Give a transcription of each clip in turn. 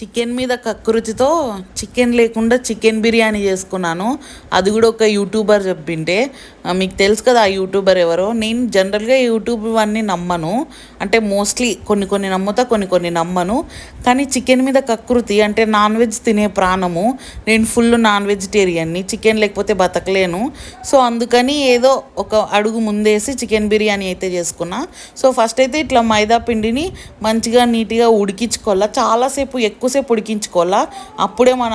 Chicken మీద కకృతితో chicken లేకుండా chicken biryani చేసుకున్నాను. అది కూడా ఒక యూట్యూబర్ చెప్పింటే. మీకు తెలుసు కదా ఆ యూట్యూబర్ ఎవరో. నేను జనరల్గా యూట్యూబ్ అన్నీ నమ్మను, అంటే మోస్ట్లీ కొన్ని కొన్ని నమ్ముతా, కొన్ని కొన్ని నమ్మను. కానీ చికెన్ మీద కకృతి, అంటే నాన్ వెజ్ తినే ప్రాణము. నేను ఫుల్ నాన్ వెజిటేరియన్ని, చికెన్ లేకపోతే బతకలేను. సో అందుకని ఏదో ఒక అడుగు ముందేసి చికెన్ బిర్యానీ అయితే చేసుకున్నా. సో ఫస్ట్ అయితే ఇట్లా మైదా పిండిని మంచిగా నీట్గా ఉడికించుకోవాలా, చాలాసేపు ఎక్కువసేపు ఉడికించుకోవాలా. అప్పుడే మన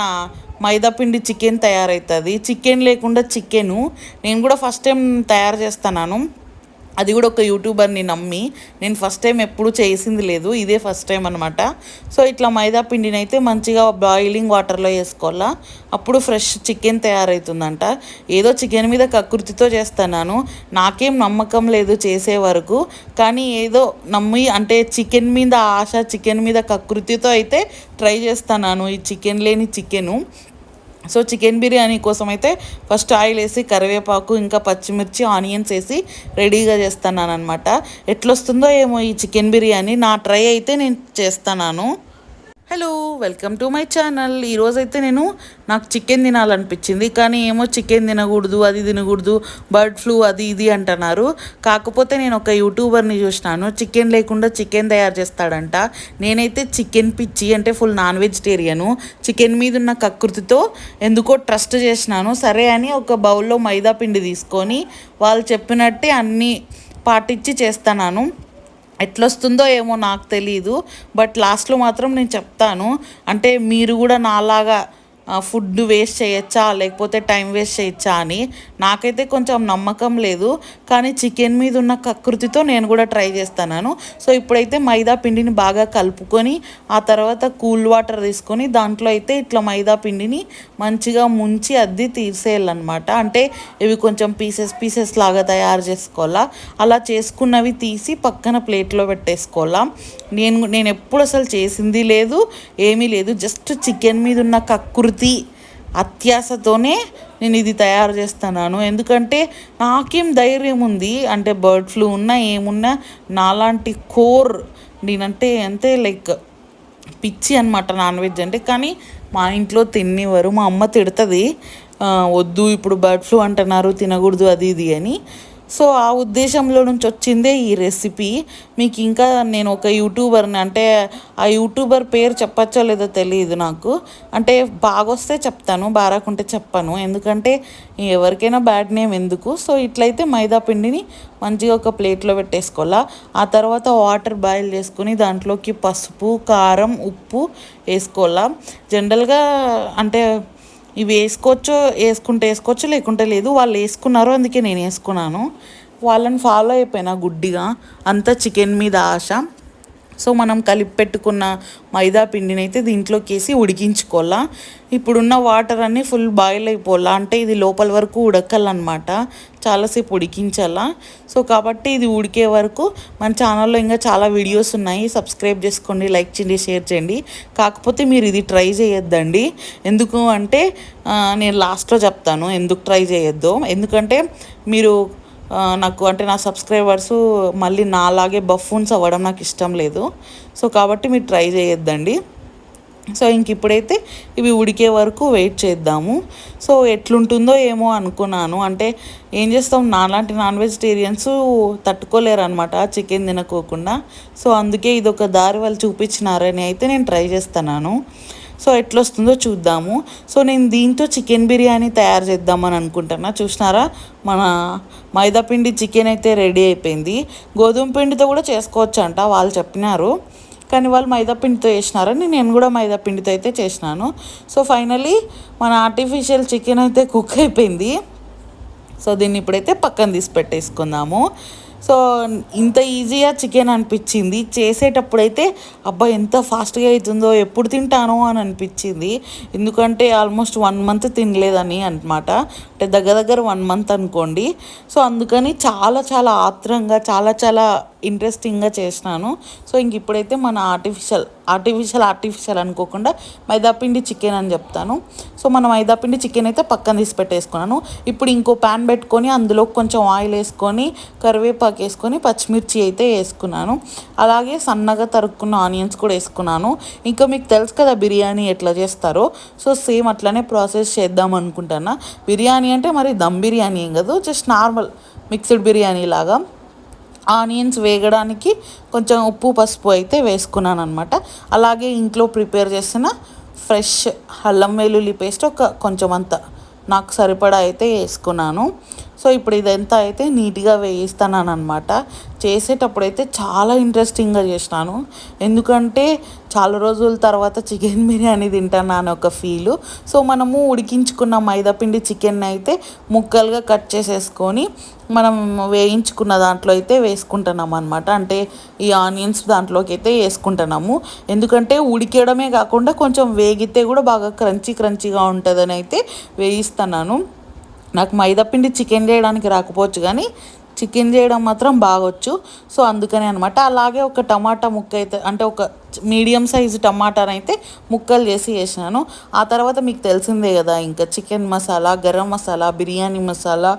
మైదాపిండి చికెన్ తయారవుతుంది. చికెన్ లేకుండా చికెను నేను కూడా ఫస్ట్ టైం తయారు చేస్తున్నాను, అది కూడా ఒక యూట్యూబర్ని నమ్మి. నేను ఫస్ట్ టైం ఎప్పుడు చేసింది లేదు, ఇదే ఫస్ట్ టైం అనమాట. సో ఇట్లా మైదా పిండిని అయితే మంచిగా బాయిలింగ్ వాటర్లో వేసుకోవాలా, అప్పుడు ఫ్రెష్ చికెన్ తయారవుతుందంట. ఏదో చికెన్ మీద కకృతితో చేస్తున్నాను, నాకేం నమ్మకం లేదు చేసే వరకు. కానీ ఏదో నమ్మి, అంటే చికెన్ మీద ఆశ, చికెన్ మీద కకృతితో అయితే ట్రై చేస్తున్నాను ఈ చికెన్ లేని చికెను. సో చికెన్ బిర్యానీ కోసం అయితే ఫస్ట్ ఆయిల్ వేసి కరివేపాకు ఇంకా పచ్చిమిర్చి ఆనియన్స్ వేసి రెడీగా చేస్తున్నాను అనమాట. ఎట్లొస్తుందో ఏమో ఈ చికెన్ బిర్యానీ, నా ట్రై అయితే నేను చేస్తున్నాను. Hello, welcome to my channel. ఈరోజైతే నాకు చికెన్ తినాలనిపించింది, కానీ ఏమో చికెన్ తినకూడదు, అది తినకూడదు, బర్డ్ ఫ్లూ అది ఇది అంటున్నారు. కాకపోతే నేను ఒక యూట్యూబర్ని చూసినాను, చికెన్ లేకుండా చికెన్ తయారు చేస్తాడంట. నేనైతే చికెన్ పిచ్చి, అంటే ఫుల్ నాన్ వెజిటేరియను. చికెన్ మీద ఉన్న కకృతితో ఎందుకో ట్రస్ట్ చేసినాను. సరే అని ఒక బౌల్లో మైదా పిండి తీసుకొని వాళ్ళు చెప్పినట్టే అన్నీ పాటించి చేస్తున్నాను. ఎట్లొస్తుందో ఏమో నాకు తెలీదు, బట్ లాస్ట్లో మాత్రం నేను చెప్తాను. అంటే మీరు కూడా నాలాగా ఫుడ్ వేస్ట్ చేయొచ్చా, లేకపోతే టైం వేస్ట్ చేయొచ్చా అని. నాకైతే కొంచెం నమ్మకం లేదు, కానీ చికెన్ మీద ఉన్న కకృతితో నేను కూడా ట్రై చేస్తున్నాను. సో ఇప్పుడైతే మైదా పిండిని బాగా కలుపుకొని ఆ తర్వాత కూల్ వాటర్ తీసుకొని దాంట్లో అయితే ఇట్లా మైదా పిండిని మంచిగా ముంచి అద్ది తీసేయాలన్నమాట. అంటే ఇవి కొంచెం పీసెస్ లాగా తయారు చేసుకోవాలా. అలా చేసుకున్నవి తీసి పక్కన ప్లేట్లో పెట్టేసుకోవాలా. నేను ఎప్పుడు అసలు చేసింది లేదు, ఏమీ లేదు. జస్ట్ చికెన్ మీద ఉన్న కకృతి, అత్యాశతోనే నేను ఇది తయారు చేస్తున్నాను. ఎందుకంటే నాకేం ధైర్యం ఉంది, అంటే బర్డ్ ఫ్లూ ఉన్నా ఏమున్నా నాలాంటి నేనంటే అంతే లైక్ పిచ్చి అనమాట నాన్ వెజ్ అంటే. కానీ మా ఇంట్లో తినేవారు, మా అమ్మ తిడుతుంది, వద్దు ఇప్పుడు బర్డ్ ఫ్లూ అంటున్నారు తినకూడదు అది ఇది అని. సో ఆ ఉద్దేశంలో నుంచి వచ్చిందే ఈ రెసిపీ. మీకు ఇంకా నేను ఒక యూట్యూబర్ని, అంటే ఆ యూట్యూబర్ పేరు చెప్పచ్చో లేదో తెలియదు నాకు. అంటే బాగొస్తే చెప్తాను, బారాకుంటే చెప్పను, ఎందుకంటే ఎవరికైనా బ్యాడ్ నేమ్ ఎందుకు. సో ఇట్లయితే మైదా పిండిని మంచిగా ఒక ప్లేట్లో పెట్టేసుకోవాలా. ఆ తర్వాత వాటర్ బాయిల్ చేసుకుని దాంట్లోకి పసుపు, కారం, ఉప్పు వేసుకోవాలా. జనరల్గా అంటే ఇవి వేసుకోవచ్చు, లేకుంటే లేదు. వాళ్ళు వేసుకున్నారు, అందుకే నేను వేసుకున్నాను. వాళ్ళని ఫాలో అయిపోయినా గుడ్డిగా, అంతా చికెన్ మీద ఆశ. సో మనం కలిపి పెట్టుకున్న మైదా పిండిని అయితే దీంట్లోకి వేసి ఉడికించుకోవాలా. ఇప్పుడున్న వాటర్ అన్నీ ఫుల్ బాయిల్ అయిపోవాలా, అంటే ఇది లోపల వరకు ఉడకాలన్నమాట, చాలాసేపు ఉడికించాలా. సో కాబట్టి ఇది ఉడికే వరకు మన ఛానల్లో ఇంకా చాలా వీడియోస్ ఉన్నాయి, సబ్స్క్రైబ్ చేసుకోండి, లైక్ చేయండి, షేర్ చేయండి. కాకపోతే మీరు ఇది ట్రై చేయొద్దండి. ఎందుకు అంటే నేను లాస్ట్లో చెప్తాను ఎందుకు ట్రై చేయొద్దు. ఎందుకంటే మీరు నాకు, అంటే నా సబ్స్క్రైబర్స్ మళ్ళీ నాలాగే బఫూన్స్ అవ్వడం నాకు ఇష్టం లేదు. సో కాబట్టి మీరు ట్రై చేయొద్దండి. సో ఇంక ఇప్పుడైతే ఇవి ఉడికే వరకు వెయిట్ చేద్దాము. సో ఎట్లుంటుందో ఏమో అనుకున్నాను, అంటే ఏం చేస్తాం, నాలాంటి నాన్ వెజిటేరియన్స్ తట్టుకోలేరు అనమాట చికెన్ తినకోకుండా. సో అందుకే ఇదొక దారి వాళ్ళు చూపించినారని అయితే నేను ట్రై చేస్తున్నాను. సో ఎట్లొస్తుందో చూద్దాము. సో నేను దీంతో చికెన్ బిర్యానీ తయారు చేద్దామని అనుకుంటున్నా. చూసినారా, మన మైదాపిండి చికెన్ అయితే రెడీ అయిపోయింది. గోధుమ పిండితో కూడా చేసుకోవచ్చు అంట వాళ్ళు చెప్పినారు, కానీ వాళ్ళు మైదాపిండితో చేసినారని నేను కూడా మైదాపిండితో అయితే చేసినాను. సో ఫైనలీ మన ఆర్టిఫిషియల్ చికెన్ అయితే కుక్ అయిపోయింది. సో దీన్ని ఇప్పుడైతే పక్కన తీసి పెట్టేసుకుందాము. సో ఇంత ఈజీగా చికెన్ అనిపించింది, చేసేటప్పుడైతే అబ్బా ఎంత ఫాస్ట్గా అవుతుందో, ఎప్పుడు తింటానో అని అనిపించింది. ఎందుకంటే ఆల్మోస్ట్ 1 మంత్ తినలేదని అనమాట, అంటే దగ్గర 1 మంత్ అనుకోండి. సో అందుకని చాలా ఆత్రంగా చాలా ఇంట్రెస్టింగ్గా చేసినాను. సో ఇంక ఇప్పుడైతే మన ఆర్టిఫిషియల్ ఆర్టిఫిషియల్ అనుకోకుండా మైదాపిండి చికెన్ అని చెప్తాను. సో మనం మైదాపిండి చికెన్ అయితే పక్కన తీసి పెట్టేసుకున్నాను. ఇప్పుడు ఇంకో ప్యాన్ పెట్టుకొని అందులో కొంచెం ఆయిల్ వేసుకొని కరివేపాకు వేసుకొని పచ్చిమిర్చి అయితే వేసుకున్నాను. అలాగే సన్నగా తరుక్కున్న ఆనియన్స్ కూడా వేసుకున్నాను. ఇంకా మీకు తెలుసు కదా బిర్యానీ ఎట్లా చేస్తారో, సో సేమ్ అట్లనే ప్రాసెస్ చేద్దాం అనుకుంటున్నా. బిర్యానీ అంటే మరి దమ్ బిర్యానీ ఏం కాదు, జస్ట్ నార్మల్ మిక్స్డ్ బిర్యానీ లాగా. ఆనియన్స్ వేగడానికి కొంచెం ఉప్పు పసుపు అయితే వేసుకున్నాను అనమాట. అలాగే ఇంట్లో ప్రిపేర్ చేసిన ఫ్రెష్ అల్లం వెల్లుల్లి పేస్ట్ కొంచెం అంత నాకు సరిపడా అయితే వేసుకున్నాను. సో ఇప్పుడు ఇదంతా అయితే నీట్గా వేయిస్తాను అనమాట. చేసేటప్పుడు అయితే చాలా ఇంట్రెస్టింగ్గా చేసినాను, ఎందుకంటే చాలా రోజుల తర్వాత చికెన్ బిర్యానీ తింటున్నాను ఒక ఫీలు. సో మనము ఉడికించుకున్న మైదాపిండి చికెన్ అయితే ముక్కలుగా కట్ చేసేసుకొని మనం వేయించుకున్న దాంట్లో అయితే వేసుకుంటున్నాం అనమాట. అంటే ఈ ఆనియన్స్ దాంట్లోకి అయితే వేసుకుంటున్నాము, ఎందుకంటే ఉడికేయడమే కాకుండా కొంచెం వేగితే కూడా బాగా క్రంచీగా ఉంటుందని అయితే వేయిస్తున్నాను. నాకు మైదాపిండి చికెన్ చేయడానికి రాకపోవచ్చు, కానీ చికెన్ చేయడం మాత్రం బాగొచ్చు. సో అందుకనే అనమాట. అలాగే ఒక టమాటా ముక్క అయితే, అంటే ఒక మీడియం సైజు టమాటాని అయితే ముక్కలు చేసి వేసినాను. ఆ తర్వాత మీకు తెలిసిందే కదా, ఇంకా చికెన్ మసాలా, గరం మసాలా, బిర్యానీ మసాలా,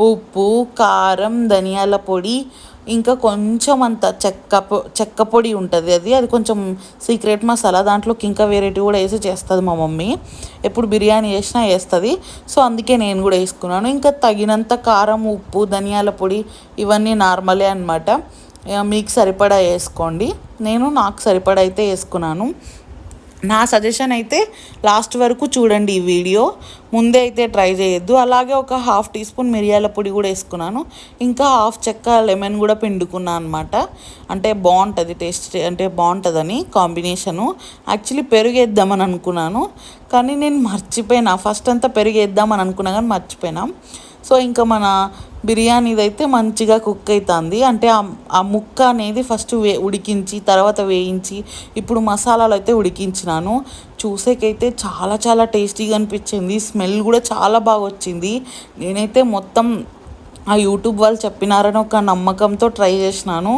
ఉప్పు, కారం, ధనియాల పొడి, ఇంకా కొంచెం అంత చెక్క పొడి ఉంటుంది, అది కొంచెం సీక్రెట్ మసాలా. దాంట్లోకి ఇంకా వెరైటీ కూడా వేసి చేస్తుంది మా మమ్మీ, ఎప్పుడు బిర్యానీ చేసినా వేస్తుంది. సో అందుకే నేను కూడా వేసుకున్నాను. ఇంకా తగినంత కారం, ఉప్పు, ధనియాల పొడి ఇవన్నీ నార్మలే అనమాట. మీకు సరిపడా వేసుకోండి. నాకు సరిపడా అయితే వేసుకున్నాను. నా సజెషన్ అయితే లాస్ట్ వరకు చూడండి ఈ వీడియో, ముందే అయితే ట్రై చేయొద్దు. అలాగే ఒక 1/2 టీ స్పూన్ మిరియాల పొడి కూడా వేసుకున్నాను. ఇంకా 1/2 చెక్క లెమన్ కూడా పిండుకున్నాను అనమాట. అంటే బాగుంటుంది టేస్ట్, అంటే బాగుంటుందని కాంబినేషను. యాక్చువల్లీ పెరుగు వేద్దామని అనుకున్నాను, కానీ నేను మర్చిపోయినా. ఫస్ట్ అంతా పెరుగు వేద్దామని అనుకున్నా కానీ మర్చిపోయినా. సో ఇంకా మన బిర్యానీది అయితే మంచిగా కుక్ అవుతుంది. అంటే ఆ ముక్క అనేది ఫస్ట్ ఉడికించి తర్వాత వేయించి ఇప్పుడు మసాలాలు అయితే ఉడికించినాను. చూసేకైతే చాలా చాలా టేస్టీగా అనిపించింది. స్మెల్ కూడా చాలా బాగా వచ్చింది. నేనైతే మొత్తం ఆ యూట్యూబ్ వాళ్ళు చెప్పినారని ఒక నమ్మకంతో ట్రై చేసినాను,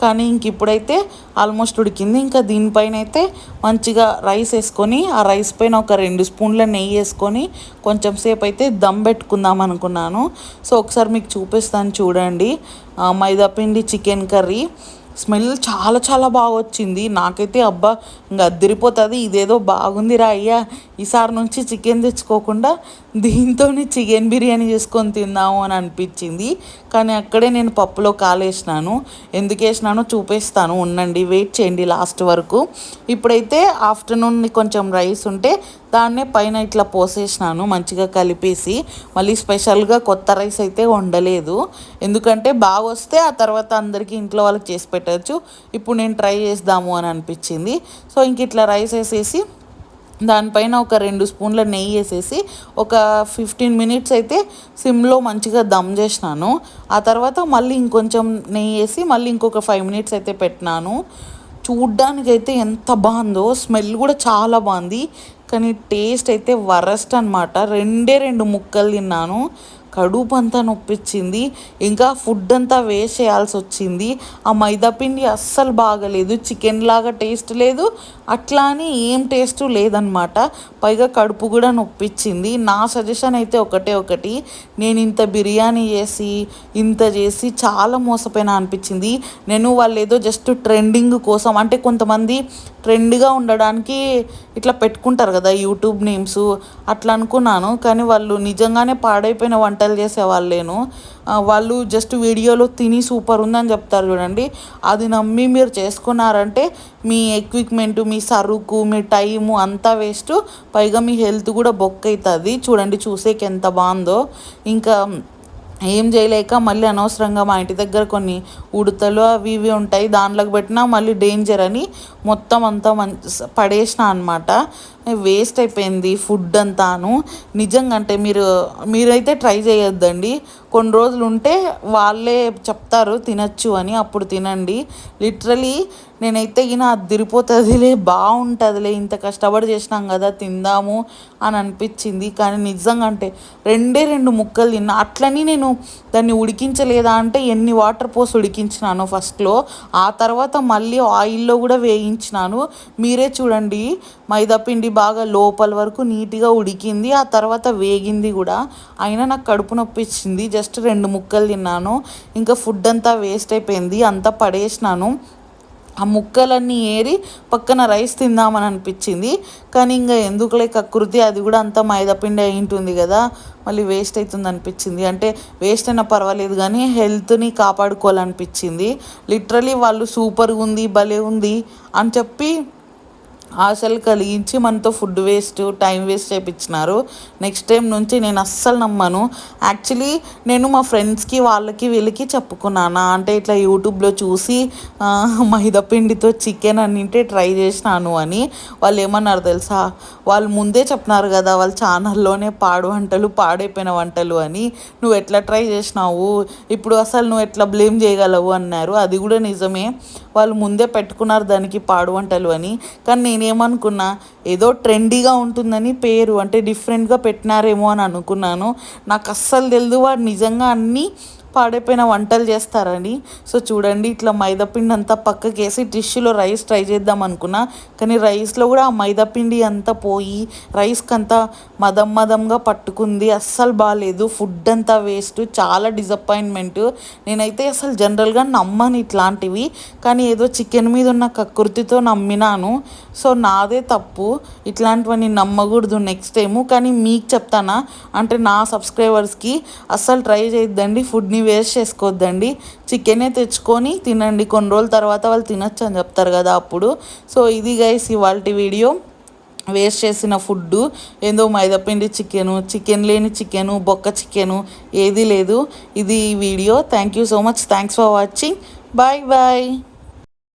కానీ ఇప్పుడైతే ఆల్మోస్ట్ ఉడికింది. ఇంకా దీనిపైన అయితే మంచిగా రైస్ వేసుకొని ఆ రైస్ పైన ఒక 2 స్పూన్ల నెయ్యి వేసుకొని కొంచెం సేపు అయితే దమ్ పెట్టుకుందాం అనుకున్నాను. సో ఒకసారి మీకు చూపిస్తాను చూడండి. మైదాపిండి చికెన్ కర్రీ స్మెల్ చాలా చాలా బాగా వచ్చింది. నాకైతే అబ్బా ఇంకా అద్దరిపోతుంది, ఇదేదో బాగుందిరా అయ్యా, ఈసారి నుంచి చికెన్ తెచ్చుకోకుండా దీంతోనే చికెన్ బిర్యానీ చేసుకొని తిందాము అని అనిపించింది. కానీ అక్కడే నేను పప్పులో కాలేసినాను. ఎందుకు వేసినానో చూపిస్తాను, ఉండండి, వెయిట్ చేయండి లాస్ట్ వరకు. ఇప్పుడైతే ఆఫ్టర్నూన్ కొంచెం రైస్ ఉంటే దాన్నే పైన ఇట్లా పోసేసినాను మంచిగా కలిపేసి. మళ్ళీ స్పెషల్గా కొత్త రైస్ అయితే వండలేదు, ఎందుకంటే బాగా వస్తే ఆ తర్వాత అందరికీ ఇంట్లో వాళ్ళకి చేసి పెట్టచ్చు. ఇప్పుడు నేను ట్రై చేద్దాము అని అనిపించింది. సో ఇట్లా రైస్ వేసేసి దానిపైన ఒక 2 స్పూన్ల నెయ్యి వేసేసి ఒక 15 మినిట్స్ అయితే సిమ్లో మంచిగా దమ్ చేసినాను. ఆ తర్వాత మళ్ళీ ఇంకొంచెం నెయ్యి వేసి మళ్ళీ ఇంకొక 5 మినిట్స్ అయితే పెట్టినాను. చూడ్డానికైతే ఎంత బాగుందో, స్మెల్ కూడా చాలా బాగుంది, కానీ టేస్ట్ అయితే వరస్ట్ అనమాట. 2 ముక్కలు తిన్నాను, కడుపు అంతా నొప్పించింది. ఇంకా ఫుడ్ అంతా వేస్ట్ చేయాల్సి వచ్చింది. ఆ మైదాపిండి అస్సలు బాగలేదు, చికెన్ లాగా టేస్ట్ లేదు, అట్లా అని ఏం టేస్ట్ లేదనమాట. పైగా కడుపు కూడా నొప్పించింది. నా సజెషన్ అయితే ఒకటి, నేను ఇంత బిర్యానీ చేసి చాలా మోసపోయినా అనిపించింది. నేను వాళ్ళు ఏదో జస్ట్ ట్రెండింగ్ కోసం, అంటే కొంతమంది ట్రెండ్గా ఉండడానికి ఇట్లా పెట్టుకుంటారు కదా యూట్యూబ్ నేమ్స్, అట్లా అనుకున్నాను. కానీ వాళ్ళు నిజంగానే పాడైపోయిన వంటలు చేసేవాళ్ళేను. వాళ్ళు జస్ట్ వీడియోలో తిని సూపర్ ఉందని చెప్తారు చూడండి, అది నమ్మి మీరు చేసుకున్నారంటే మీ ఎక్విప్మెంటు, మీ సరుకు, మీ టైము అంతా వేస్ట్, పైగా మీ హెల్త్ కూడా బొక్క అవుతుంది. చూడండి చూసేకి ఎంత బాగుందో. ఇంకా ఏం చేయలేక మళ్ళీ అనవసరంగా మా ఇంటి దగ్గర కొన్ని ఉడతలు అవి ఇవి ఉంటాయి, దాంట్లోకి పెట్టినా మళ్ళీ డేంజర్ అని మొత్తం అంతా పడేసిన అనమాట. వేస్ట్ అయిపోయింది ఫుడ్ అంతాను. నిజంగా అంటే మీరైతే ట్రై చేయొద్దండి. కొన్ని రోజులు ఉంటే వాళ్ళే చెప్తారు తినచ్చు అని, అప్పుడు తినండి. లిటరలీ నేనైతే ఈయన అదిరిపోతుందిలే, బాగుంటుందిలే, ఇంత కష్టపడి చేసినాం కదా తిందాము అని అనిపించింది. కానీ నిజంగా అంటే 2 ముక్కలు తిన్నా. అట్లని నేను దాన్ని ఉడికించలేదా అంటే ఎన్ని వాటర్ పోసి ఉడికించినాను ఫస్ట్లో, ఆ తర్వాత మళ్ళీ ఆయిల్లో కూడా వేయించినాను. మీరే చూడండి, మైదాపిండి బాగా లోపల వరకు నీట్గా ఉడికింది, ఆ తర్వాత వేగింది కూడా. అయినా నాకు కడుపు నొప్పించింది. జస్ట్ 2 ముక్కలు తిన్నాను, ఇంకా ఫుడ్ అంతా వేస్ట్ అయిపోయింది, అంతా పడేసినాను. ఆ ముక్కలన్నీ ఏరి పక్కన రైస్ తిందామని అనిపించింది. కానీ ఇంకా ఎందుకులే కకృతి, అది కూడా అంతా మైదాపిండి అయి ఉంటుంది కదా, మళ్ళీ వేస్ట్ అవుతుంది అనిపించింది. అంటే వేస్ట్ అయినా పర్వాలేదు కానీ హెల్త్ని కాపాడుకోవాలనిపించింది. లిటరలీ వాళ్ళు సూపర్గా ఉంది, భలే ఉంది అని చెప్పి ఆశలు కలిగించి మనతో ఫుడ్ వేస్ట్, టైం వేస్ట్ చేయించినారు. నెక్స్ట్ టైం నుంచి నేను అస్సలు నమ్మను. యాక్చువల్లీ నేను మా ఫ్రెండ్స్కి వాళ్ళకి వీళ్ళకి చెప్పుకున్నాను, అంటే ఇట్లా యూట్యూబ్లో చూసి మైదాపిండితో చికెన్ అన్నింటే ట్రై చేసినాను అని. వాళ్ళు ఏమన్నారు తెలుసా, వాళ్ళు ముందే చెప్పినారు కదా వాళ్ళ ఛానల్లోనే పాడైపోయిన వంటలు అని, నువ్వు ఎట్లా ట్రై చేసినావు, ఇప్పుడు అసలు నువ్వు ఎట్లా బ్లేమ్ చేయగలవు అన్నారు. అది కూడా నిజమే, వాళ్ళు ముందే పెట్టుకున్నారు దానికి పాడు వంటలు అని. కానీ నేనేమనుకున్నా, ఏదో ట్రెండీగా ఉంటుందని పేరు, అంటే డిఫరెంట్గా పెట్టినారేమో అని అనుకున్నాను. నాకు అస్సలు తెలియదు వాడు నిజంగా అన్నీ పాడైపోయిన వంటలు చేస్తారని. సో చూడండి, ఇట్లా మైదాపిండి అంతా పక్కకేసి టిష్యూలో రైస్ ట్రై చేద్దాం అనుకున్నా, కానీ రైస్లో కూడా ఆ మైదాపిండి అంతా పోయి రైస్కి అంతా మదంగా పట్టుకుంది. అస్సలు బాగాలేదు, ఫుడ్ అంతా వేస్ట్, చాలా డిసప్పాయింట్మెంట్. నేనైతే అసలు జనరల్గా నమ్మను ఇట్లాంటివి, కానీ ఏదో చికెన్ మీద ఉన్న కకృతితో నమ్మినాను. సో నాదే తప్పు, ఇట్లాంటివన్నీ నమ్మకూడదు నెక్స్ట్ టైము. కానీ మీకు చెప్తానా, అంటే నా సబ్స్క్రైబర్స్కి అస్సలు ట్రై చేయొద్దండి, ఫుడ్ని వేస్ట్ చేసుకోవద్దండి, చికెనే తెచ్చుకొని తినండి. కొన్ని రోజుల తర్వాత వాళ్ళు తినచ్చు అని చెప్తారు కదా అప్పుడు. సో ఇది గైస్ ఇవాల్టి వీడియో. వేస్ట్ చేసిన ఫుడ్డు ఏందో మైదాపిండి చికెన్ లేని చికెను, బొక్క చికెను ఏది లేదు. ఇది video. Thank you so much, thanks for watching, bye bye.